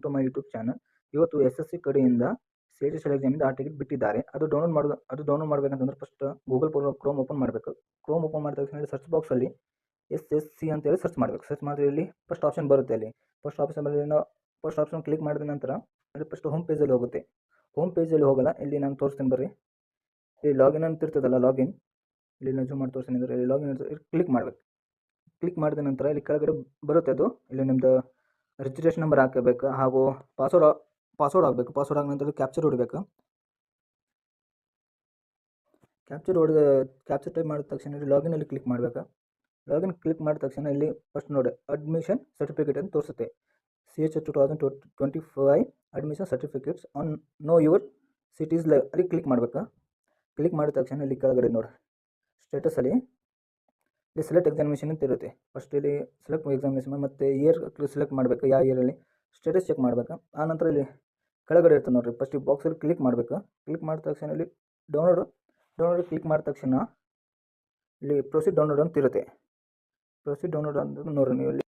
To my YouTube channel. ಇವತ್ತು SSC ಕಡೆಯಿಂದ CET select ಎಕ್ಸಾಮಿಂದ ಆ ಟಿಕೆಟ್ ಬಿಟ್ಟಿದ್ದಾರೆ. ಅದು ಡೌನ್ಲೋಡ್ ಮಾಡಬೇಕಂತಂದ್ರೆ ಫಸ್ಟ್ ಗೂಗಲ್ ಕ್ರೋಮ್ ಓಪನ್ ಮಾಡಬೇಕು. ಕ್ರೋಮ್ ಓಪನ್ ಮಾಡಿದ ತಕ್ಷಣ ಸರ್ಚ್ ಬಾಕ್ಸಲ್ಲಿ SSC ಅಂತೇಳಿ ಸರ್ಚ್ ಮಾಡಬೇಕು. ಸರ್ಚ್ ಮಾಡಿದ್ರೆ ಇಲ್ಲಿ ಫಸ್ಟ್ ಆಪ್ಷನ್ ಬರುತ್ತೆ. ಅಲ್ಲಿ ಫಸ್ಟ್ ಆಪ್ಷನ್ ಕ್ಲಿಕ್ ಮಾಡಿದ ನಂತರ ಅಲ್ಲಿ ಫಸ್ಟ್ ಹೋಮ್ ಪೇಜಲ್ಲಿ ಹೋಗುತ್ತೆ. ಹೋಮ್ ಪೇಜಲ್ಲಿ ಹೋಗಲ್ಲ, ಇಲ್ಲಿ ನಾನು ತೋರಿಸ್ತೀನಿ ಬರ್ರಿ. ಇಲ್ಲಿ ಲಾಗಿನ್ ಅಂತ ಇರ್ತದಲ್ಲ, ಲಾಗಿನ್ ಇಲ್ಲಿ ನಾನು ಜೂಮ್ ಮಾಡಿ ತೋರಿಸ್ತೀನಿ ಅಂದರೆ ಇಲ್ಲಿ ಲಾಗಿನ್ ಕ್ಲಿಕ್ ಮಾಡಬೇಕು. ಕ್ಲಿಕ್ ಮಾಡಿದ ನಂತರ ಇಲ್ಲಿ ಕೆಳಗಡೆ ಬರುತ್ತೆ. ಅದು ಇಲ್ಲಿ ನಿಮ್ಮದು ರಿಜಿಸ್ಟ್ರೇಷನ್ ನಂಬರ್ ಹಾಕಬೇಕು ಹಾಗೂ ಪಾಸ್ವರ್ಡ್ ಆಗಬೇಕು. ಪಾಸ್ವರ್ಡ್ ಆದ ನಂತರ ಕ್ಯಾಪ್ಚರ್ ಹೊಡಬೇಕು. ಕ್ಯಾಪ್ಚರ್ ಟೈಪ್ ಮಾಡಿದ ತಕ್ಷಣ ಇಲ್ಲಿ ಲಾಗಿನಲ್ಲಿ ಕ್ಲಿಕ್ ಮಾಡಬೇಕು. ಲಾಗಿನ್ ಕ್ಲಿಕ್ ಮಾಡಿದ ತಕ್ಷಣ ಇಲ್ಲಿ ಫಸ್ಟ್ ನೋಡಿ ಅಡ್ಮಿಷನ್ ಸರ್ಟಿಫಿಕೇಟ್ ಅಂತ ತೋರಿಸುತ್ತೆ. CH 2025 admission certificates on know your cities live ಅಲ್ಲಿ ಕ್ಲಿಕ್ ಮಾಡಬೇಕು. ಕ್ಲಿಕ್ ಮಾಡಿದ ತಕ್ಷಣ ಇಲ್ಲಿ ಕೆಳಗಡೆ ನೋಡಿ ಸ್ಟೇಟಸಲ್ಲಿ ಇಲ್ಲಿ ಸೆಲೆಕ್ಟ್ ಎಕ್ಸಾಮಿನೇಷನ್ ಅಂತ ಇರುತ್ತೆ. ಫಸ್ಟ್ ಇಲ್ಲಿ ಸೆಲೆಕ್ಟ್ ಎಕ್ಸಾಮಿನೇಷನ್ ಮತ್ತು ಇಯರ್ ಸೆಲೆಕ್ಟ್ ಮಾಡಬೇಕು, ಯಾವ ಇಯರಲ್ಲಿ ಸ್ಟೇಟಸ್ ಚೆಕ್ ಮಾಡಬೇಕು. ಆನಂತರ ಇಲ್ಲಿ ಕೆಳಗಡೆ ಇರ್ತದೆ ನೋಡಿರಿ, ಫಸ್ಟ್ ಈ ಬಾಕ್ಸಲ್ಲಿ ಕ್ಲಿಕ್ ಮಾಡಬೇಕು. ಕ್ಲಿಕ್ ಮಾಡಿದ ತಕ್ಷಣ ಇಲ್ಲಿ ಡೌನ್ಲೋಡ್ ಕ್ಲಿಕ್ ಮಾಡಿದ ತಕ್ಷಣ ಇಲ್ಲಿ ಪ್ರೊಸೀಡ್ ಡೌನ್ಲೋಡ್ ಅಂತ ಇರುತ್ತೆ. ಪ್ರೊಸೀಡ್ ಡೌನ್ಲೋಡ್ ಅಂತ ನೋಡಿರಿ ನೀವು ಇಲ್ಲಿ